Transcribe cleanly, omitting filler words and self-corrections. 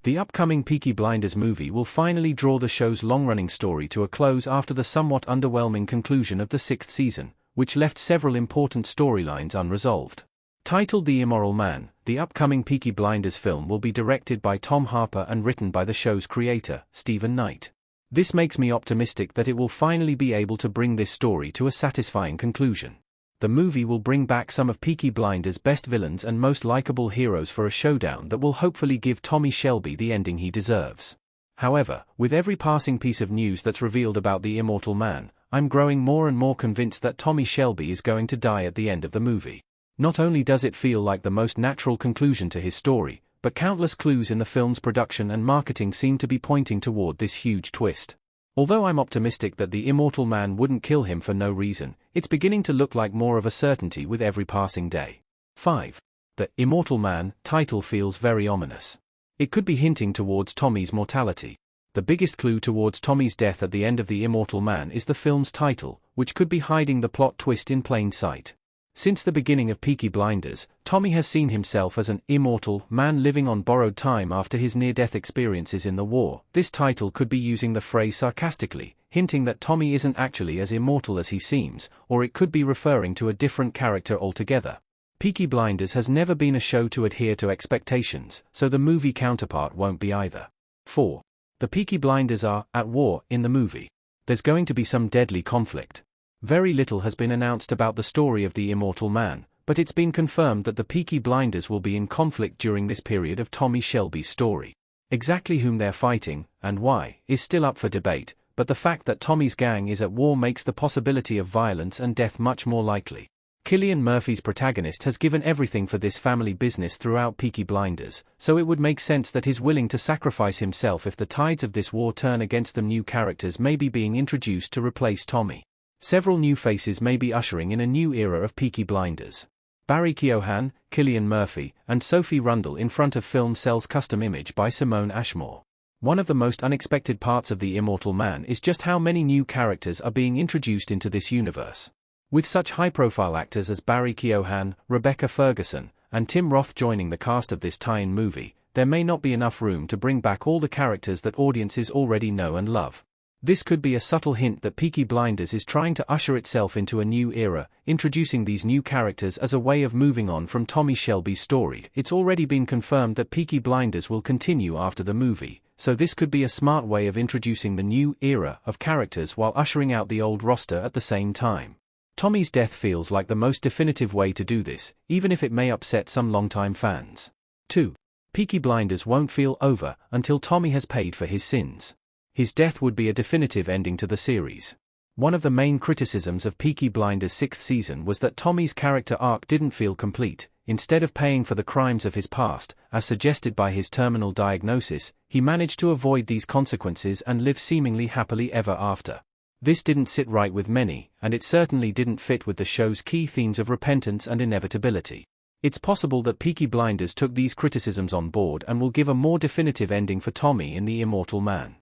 The upcoming Peaky Blinders movie will finally draw the show's long-running story to a close after the somewhat underwhelming conclusion of the 6th season, which left several important storylines unresolved. Titled The Immoral Man, the upcoming Peaky Blinders film will be directed by Tom Harper and written by the show's creator, Stephen Knight. This makes me optimistic that it will finally be able to bring this story to a satisfying conclusion. The movie will bring back some of Peaky Blinders' best villains and most likable heroes for a showdown that will hopefully give Tommy Shelby the ending he deserves. However, with every passing piece of news that's revealed about the Immortal Man, I'm growing more and more convinced that Tommy Shelby is going to die at the end of the movie. Not only does it feel like the most natural conclusion to his story, but countless clues in the film's production and marketing seem to be pointing toward this huge twist. Although I'm optimistic that the Immortal Man wouldn't kill him for no reason, it's beginning to look like more of a certainty with every passing day. 5. The Immortal Man title feels very ominous. It could be hinting towards Tommy's mortality. The biggest clue towards Tommy's death at the end of The Immortal Man is the film's title, which could be hiding the plot twist in plain sight. Since the beginning of Peaky Blinders, Tommy has seen himself as an immortal man living on borrowed time after his near-death experiences in the war. This title could be using the phrase sarcastically, hinting that Tommy isn't actually as immortal as he seems, or it could be referring to a different character altogether. Peaky Blinders has never been a show to adhere to expectations, so the movie counterpart won't be either. 4. The Peaky Blinders are at war in the movie. There's going to be some deadly conflict. Very little has been announced about the story of the Immortal Man, but it's been confirmed that the Peaky Blinders will be in conflict during this period of Tommy Shelby's story. Exactly whom they're fighting, and why, is still up for debate, but the fact that Tommy's gang is at war makes the possibility of violence and death much more likely. Cillian Murphy's protagonist has given everything for this family business throughout Peaky Blinders, so it would make sense that he's willing to sacrifice himself if the tides of this war turn against them. New characters may be being introduced to replace Tommy. Several new faces may be ushering in a new era of Peaky Blinders. Barry Keoghan, Cillian Murphy, and Sophie Rundle in front of film Cell's custom image by Simone Ashmore. One of the most unexpected parts of The Immortal Man is just how many new characters are being introduced into this universe. With such high-profile actors as Barry Keoghan, Rebecca Ferguson, and Tim Roth joining the cast of this tie-in movie, there may not be enough room to bring back all the characters that audiences already know and love. This could be a subtle hint that Peaky Blinders is trying to usher itself into a new era, introducing these new characters as a way of moving on from Tommy Shelby's story. It's already been confirmed that Peaky Blinders will continue after the movie, so this could be a smart way of introducing the new era of characters while ushering out the old roster at the same time. Tommy's death feels like the most definitive way to do this, even if it may upset some longtime fans. 2. Peaky Blinders won't feel over until Tommy has paid for his sins. His death would be a definitive ending to the series. One of the main criticisms of Peaky Blinders' 6th season was that Tommy's character arc didn't feel complete. Instead of paying for the crimes of his past, as suggested by his terminal diagnosis, he managed to avoid these consequences and live seemingly happily ever after. This didn't sit right with many, and it certainly didn't fit with the show's key themes of repentance and inevitability. It's possible that Peaky Blinders took these criticisms on board and will give a more definitive ending for Tommy in The Immortal Man.